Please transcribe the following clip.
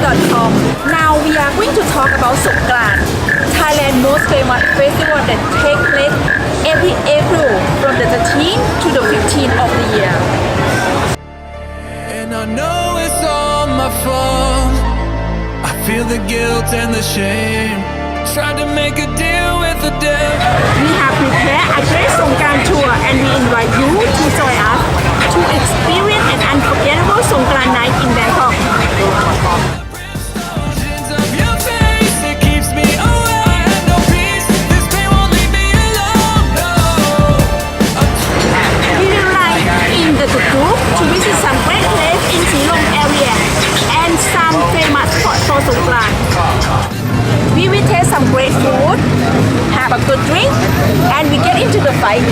Tuk-Tuk.com. Now we are going to talk about Songkran, Thailand's most famous festival that takes place every April from the 13th to the 15th of the year. And I know it's all my fault. I feel the guilt and the shame. Tried to make a deal with the devil. We have prepared a great Songkran tour and we invite you to join us to experience an unforgettable Songkran night in Bangkok. Visions of your face, it keeps me away. I have no peace. This pain won't leave me alone. No. We will ride in the Tuk-Tuk to visit some great places in Silong area and some famous spots for Songkran. We will taste some great food, have a good drink, and we get into the fight.